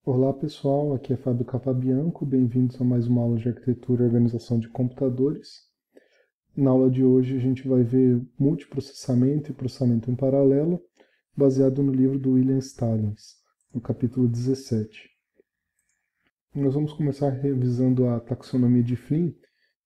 Olá pessoal, aqui é Fábio Capabianco, bem-vindos a mais uma aula de arquitetura e organização de computadores. Na aula de hoje a gente vai ver multiprocessamento e processamento em paralelo, baseado no livro do William Stallings, no capítulo 17. Nós vamos começar revisando a taxonomia de Flynn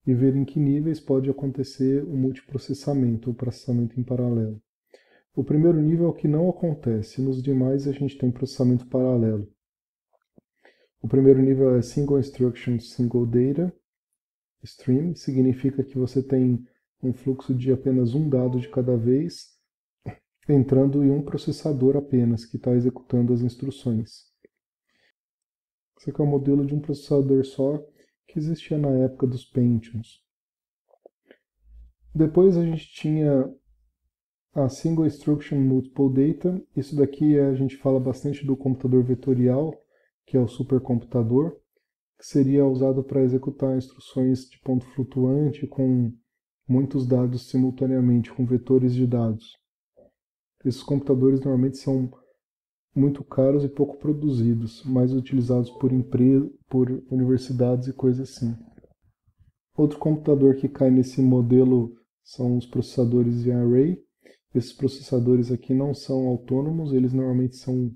e ver em que níveis pode acontecer o multiprocessamento ou processamento em paralelo. O primeiro nível é o que não acontece, nos demais a gente tem processamento paralelo. O primeiro nível é Single Instruction, Single Data Stream, significa que você tem um fluxo de apenas um dado de cada vez, entrando em um processador apenas, que está executando as instruções. Esse aqui é o modelo de um processador só, que existia na época dos Pentiums. Depois a gente tinha a Single Instruction Multiple Data. Isso daqui a gente fala bastante do computador vetorial, que é o supercomputador, que seria usado para executar instruções de ponto flutuante com muitos dados simultaneamente, com vetores de dados. Esses computadores normalmente são muito caros e pouco produzidos, mais utilizados por universidades e coisas assim. Outro computador que cai nesse modelo são os processadores de array. Esses processadores aqui não são autônomos, eles normalmente são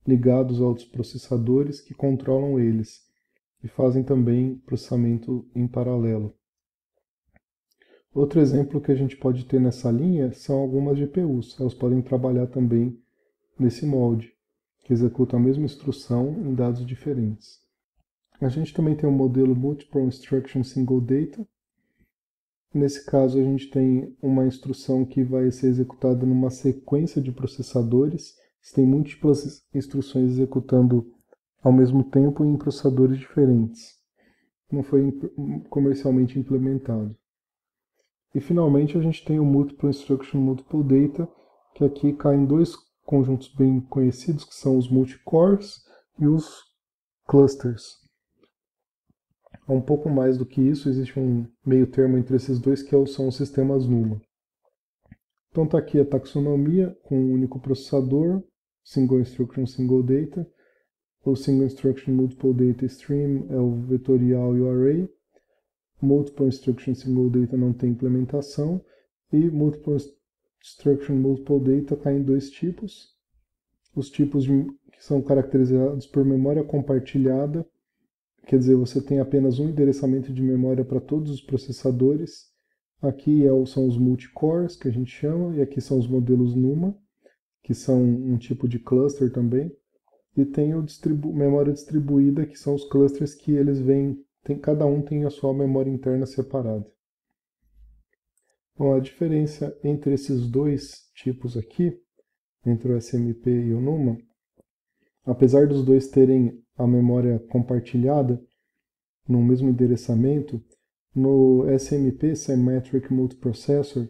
ligados a outros processadores que controlam eles e fazem também processamento em paralelo. Outro exemplo que a gente pode ter nessa linha são algumas GPUs. Elas podem trabalhar também nesse molde, que executam a mesma instrução em dados diferentes. A gente também tem o modelo Multiple Instruction Single Data. Nesse caso, a gente tem uma instrução que vai ser executada numa sequência de processadores. Você tem múltiplas instruções executando ao mesmo tempo em processadores diferentes. Não foi comercialmente implementado. E finalmente a gente tem o Multiple Instruction Multiple Data, que aqui cai em dois conjuntos bem conhecidos, que são os multicores e os clusters. Um pouco mais do que isso, existe um meio termo entre esses dois, que são os sistemas NUMA. Então está aqui a taxonomia com um único processador, Single Instruction Single Data. O Single Instruction Multiple Data Stream é o vetorial e o array. Multiple Instruction Single Data não tem implementação, e Multiple Instruction Multiple Data cai em dois tipos. Os tipos que são caracterizados por memória compartilhada, quer dizer, você tem apenas um endereçamento de memória para todos os processadores. Aqui são os multicores, que a gente chama, e aqui são os modelos NUMA, que são um tipo de cluster também. E tem o memória distribuída, que são os clusters que eles vêm. Cada um tem a sua memória interna separada. Bom, a diferença entre esses dois tipos aqui, entre o SMP e o NUMA, apesar dos dois terem a memória compartilhada no mesmo endereçamento, no SMP, Symmetric Multiprocessor,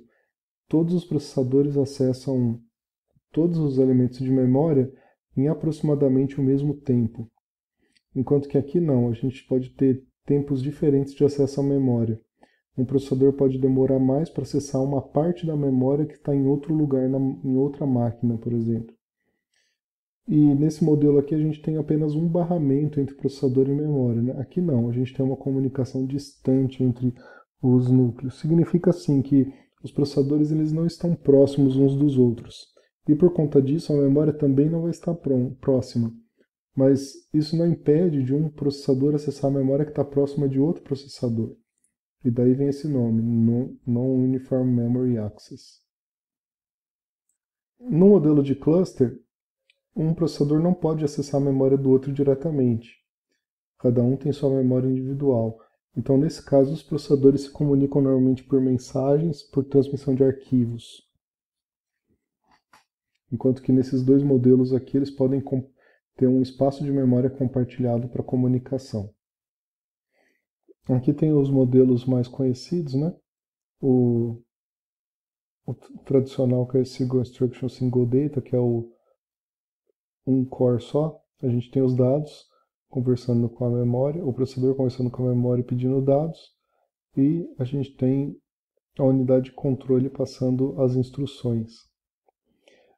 todos os processadores acessam todos os elementos de memória em aproximadamente o mesmo tempo. Enquanto que aqui não, a gente pode ter tempos diferentes de acesso à memória. Um processador pode demorar mais para acessar uma parte da memória que está em outro lugar, em outra máquina, por exemplo. E nesse modelo aqui a gente tem apenas um barramento entre processador e memória, né? Aqui não, a gente tem uma comunicação distante entre os núcleos. Significa assim que os processadores eles não estão próximos uns dos outros. E por conta disso a memória também não vai estar próxima. Mas isso não impede de um processador acessar a memória que está próxima de outro processador. E daí vem esse nome, Non-Uniform Memory Access. No modelo de cluster, um processador não pode acessar a memória do outro diretamente. Cada um tem sua memória individual. Então, nesse caso, os processadores se comunicam normalmente por mensagens, por transmissão de arquivos. Enquanto que nesses dois modelos aqui, eles podem ter um espaço de memória compartilhado para comunicação. Aqui tem os modelos mais conhecidos, né? O tradicional, que é o Single Instruction Single Data, que é um core só. A gente tem os dados conversando com a memória, o processador conversando com a memória e pedindo dados, e a gente tem a unidade de controle passando as instruções.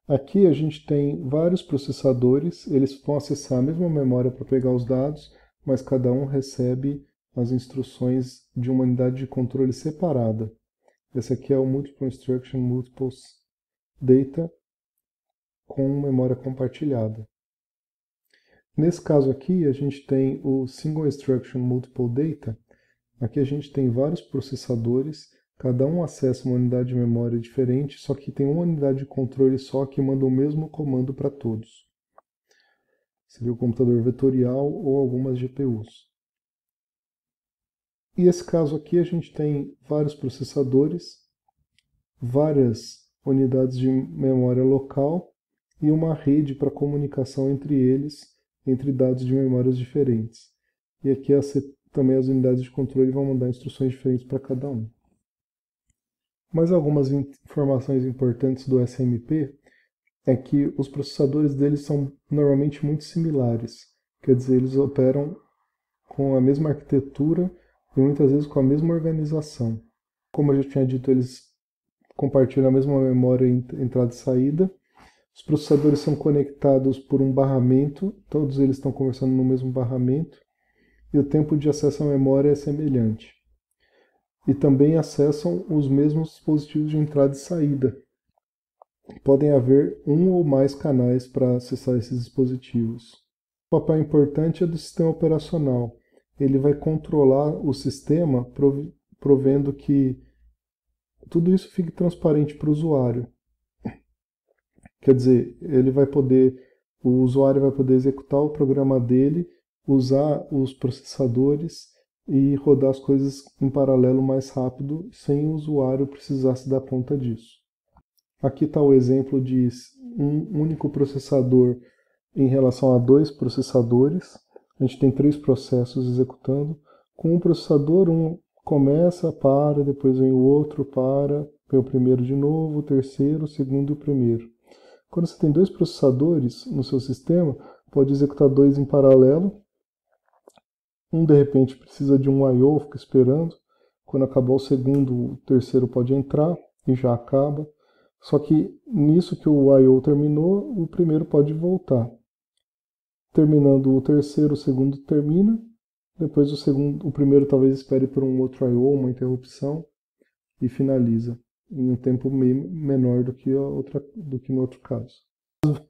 Aqui a gente tem vários processadores, eles vão acessar a mesma memória para pegar os dados, mas cada um recebe as instruções de uma unidade de controle separada. Esse aqui é o Multiple Instruction Multiple Data com memória compartilhada. Nesse caso aqui, a gente tem o Single Instruction Multiple Data. Aqui a gente tem vários processadores, cada um acessa uma unidade de memória diferente, só que tem uma unidade de controle só que manda o mesmo comando para todos. Seria o computador vetorial ou algumas GPUs. E esse caso aqui a gente tem vários processadores, várias unidades de memória local e uma rede para comunicação entre eles, entre dados de memórias diferentes. E aqui também as unidades de controle vão mandar instruções diferentes para cada um. Mais algumas informações importantes do SMP é que os processadores deles são normalmente muito similares. Quer dizer, eles operam com a mesma arquitetura e muitas vezes com a mesma organização. Como eu já tinha dito, eles compartilham a mesma memória entrada e saída. Os processadores são conectados por um barramento, todos eles estão conversando no mesmo barramento, e o tempo de acesso à memória é semelhante. E também acessam os mesmos dispositivos de entrada e saída. Podem haver um ou mais canais para acessar esses dispositivos. O papel importante é do sistema operacional. Ele vai controlar o sistema, provendo que tudo isso fique transparente para o usuário. Quer dizer, o usuário vai poder executar o programa dele, usar os processadores e rodar as coisas em paralelo mais rápido, sem o usuário precisar se dar conta disso. Aqui está o exemplo de um único processador em relação a dois processadores. A gente tem 3 processos executando. Com um processador, um começa, para, depois vem o outro, vem o primeiro de novo, o terceiro, o segundo e o primeiro. Quando você tem 2 processadores no seu sistema, pode executar 2 em paralelo. Um, de repente, precisa de um I/O, fica esperando. Quando acabar o segundo, o terceiro pode entrar e já acaba. Só que nisso que o I/O terminou, o primeiro pode voltar. Terminando o terceiro, o segundo termina. Depois o primeiro talvez espere por um outro I/O, uma interrupção, e finaliza em um tempo menor do que no outro caso.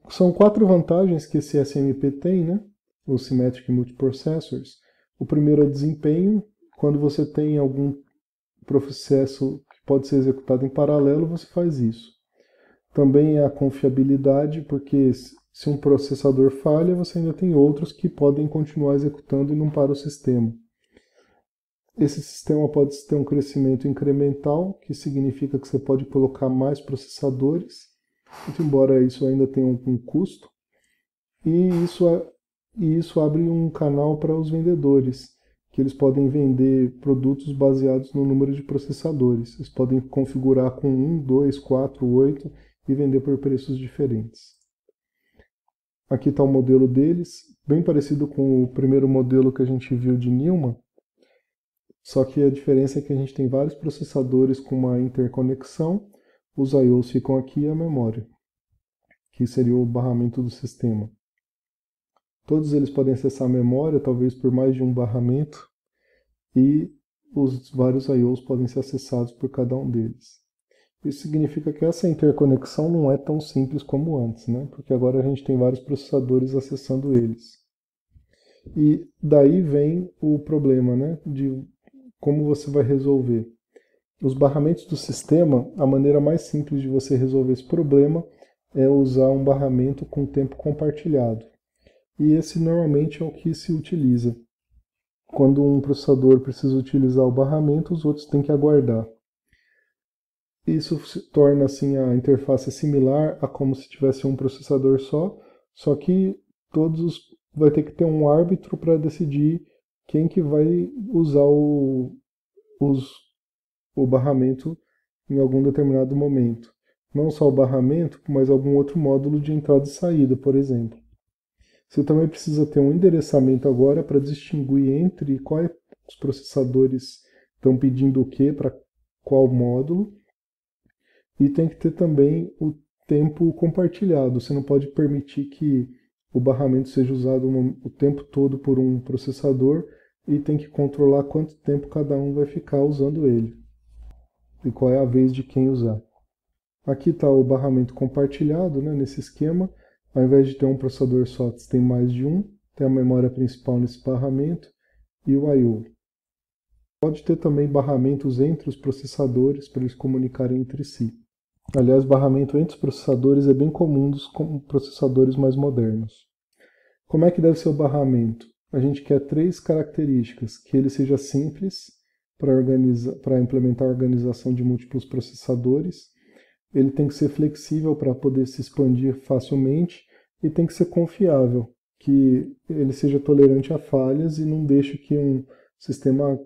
São 4 vantagens que esse SMP tem, né? Os Symmetric Multiprocessors. O primeiro é o desempenho. Quando você tem algum processo que pode ser executado em paralelo, você faz isso. Também é a confiabilidade, porque se um processador falha, você ainda tem outros que podem continuar executando e não para o sistema. Esse sistema pode ter um crescimento incremental, que significa que você pode colocar mais processadores, embora isso ainda tenha um custo. E isso abre um canal para os vendedores, que eles podem vender produtos baseados no número de processadores. Eles podem configurar com 1, 2, 4, 8 e vender por preços diferentes. Aqui está o modelo deles, bem parecido com o primeiro modelo que a gente viu de Newman, só que a diferença é que a gente tem vários processadores com uma interconexão, os I/Os ficam aqui e a memória, que seria o barramento do sistema. Todos eles podem acessar a memória, talvez por mais de um barramento, e os vários I/Os podem ser acessados por cada um deles. Isso significa que essa interconexão não é tão simples como antes, né? Porque agora a gente tem vários processadores acessando eles. E daí vem o problema, né? De como você vai resolver. Os barramentos do sistema, a maneira mais simples de você resolver esse problema é usar um barramento com tempo compartilhado. E esse normalmente é o que se utiliza. Quando um processador precisa utilizar o barramento, os outros têm que aguardar. Isso torna assim a interface similar a como se tivesse um processador só que vai ter que ter um árbitro para decidir quem que vai usar o barramento em algum determinado momento. Não só o barramento, mas algum outro módulo de entrada e saída, por exemplo. Você também precisa ter um endereçamento agora para distinguir entre quais os processadores estão pedindo o que para qual módulo. E tem que ter também o tempo compartilhado. Você não pode permitir que o barramento seja usado o tempo todo por um processador e tem que controlar quanto tempo cada um vai ficar usando ele e qual é a vez de quem usar. Aqui está o barramento compartilhado, né, nesse esquema. Ao invés de ter um processador só, tem mais de um. Tem a memória principal nesse barramento e o I/O. Pode ter também barramentos entre os processadores para eles comunicarem entre si. Aliás, barramento entre os processadores é bem comum dos processadores mais modernos. Como é que deve ser o barramento? A gente quer 3 características: que ele seja simples para implementar a organização de múltiplos processadores, ele tem que ser flexível para poder se expandir facilmente e tem que ser confiável, que ele seja tolerante a falhas e não deixe que um sistema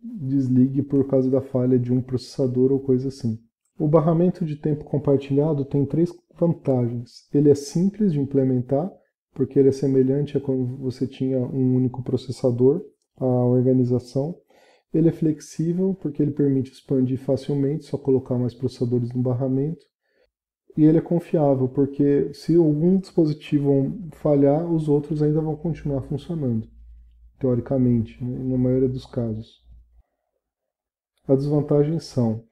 desligue por causa da falha de um processador ou coisa assim. O barramento de tempo compartilhado tem 3 vantagens. Ele é simples de implementar, porque ele é semelhante a quando você tinha um único processador, a organização. Ele é flexível, porque ele permite expandir facilmente, só colocar mais processadores no barramento. E ele é confiável, porque se algum dispositivo falhar, os outros ainda vão continuar funcionando, teoricamente, né, na maioria dos casos. As desvantagens são: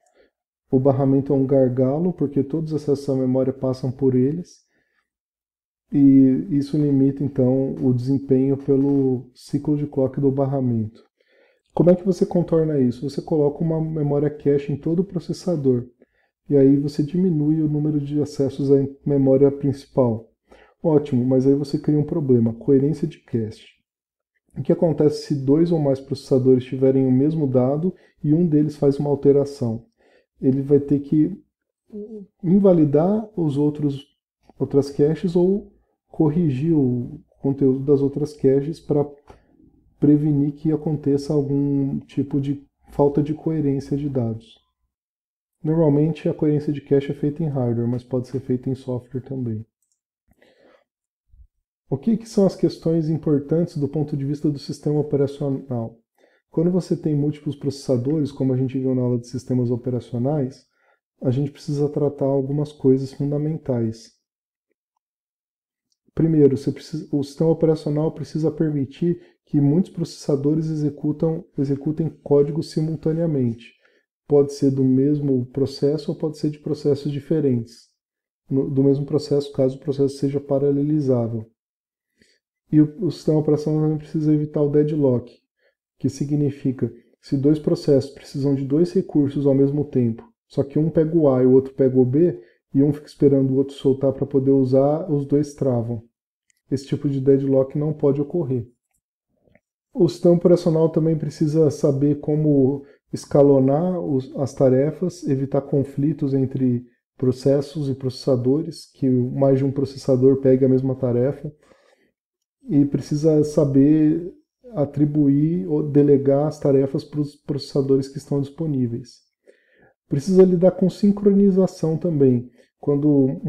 o barramento é um gargalo, porque todos os acessos à memória passam por eles, e isso limita, então, o desempenho pelo ciclo de clock do barramento. Como é que você contorna isso? Você coloca uma memória cache em todo o processador, e aí você diminui o número de acessos à memória principal. Ótimo, mas aí você cria um problema: coerência de cache. O que acontece se 2 ou mais processadores tiverem o mesmo dado e um deles faz uma alteração? Ele vai ter que invalidar outras caches ou corrigir o conteúdo das outras caches para prevenir que aconteça algum tipo de falta de coerência de dados. Normalmente a coerência de cache é feita em hardware, mas pode ser feita em software também. O que são as questões importantes do ponto de vista do sistema operacional? Quando você tem múltiplos processadores, como a gente viu na aula de sistemas operacionais, a gente precisa tratar algumas coisas fundamentais. Primeiro, o sistema operacional precisa permitir que muitos processadores executem código simultaneamente. Pode ser do mesmo processo ou pode ser de processos diferentes. Do mesmo processo, caso o processo seja paralelizável. E o sistema operacional também precisa evitar o deadlock, que significa: se 2 processos precisam de 2 recursos ao mesmo tempo, só que um pega o A e o outro pega o B, e um fica esperando o outro soltar para poder usar, os 2 travam. Esse tipo de deadlock não pode ocorrer. O sistema operacional também precisa saber como escalonar as tarefas, evitar conflitos entre processos e processadores, que mais de um processador pegue a mesma tarefa, e precisa saber atribuir ou delegar as tarefas para os processadores que estão disponíveis. Precisa lidar com sincronização também. Quando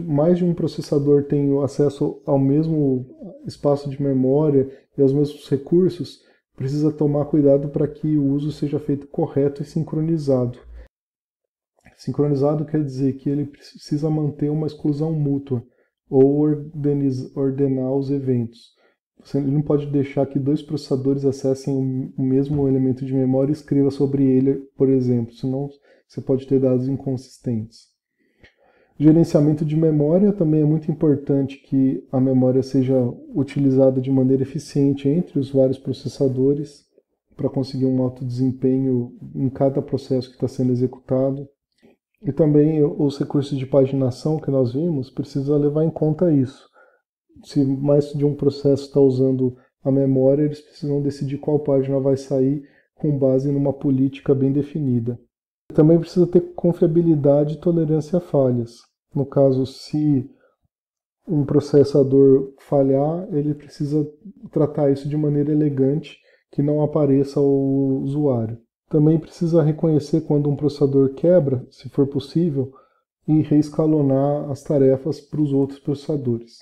mais de um processador tem acesso ao mesmo espaço de memória e aos mesmos recursos, precisa tomar cuidado para que o uso seja feito correto e sincronizado. Sincronizado quer dizer que ele precisa manter uma exclusão mútua ou ordenar os eventos. Você não pode deixar que 2 processadores acessem o mesmo elemento de memória e escreva sobre ele, por exemplo, senão você pode ter dados inconsistentes. Gerenciamento de memória: também é muito importante que a memória seja utilizada de maneira eficiente entre os vários processadores para conseguir um alto desempenho em cada processo que está sendo executado. E também os recursos de paginação que nós vimos precisa levar em conta isso. Se mais de um processo está usando a memória, eles precisam decidir qual página vai sair com base numa política bem definida. Também precisa ter confiabilidade e tolerância a falhas. No caso, se um processador falhar, ele precisa tratar isso de maneira elegante, que não apareça ao usuário. Também precisa reconhecer quando um processador quebra, se for possível, e reescalonar as tarefas para os outros processadores.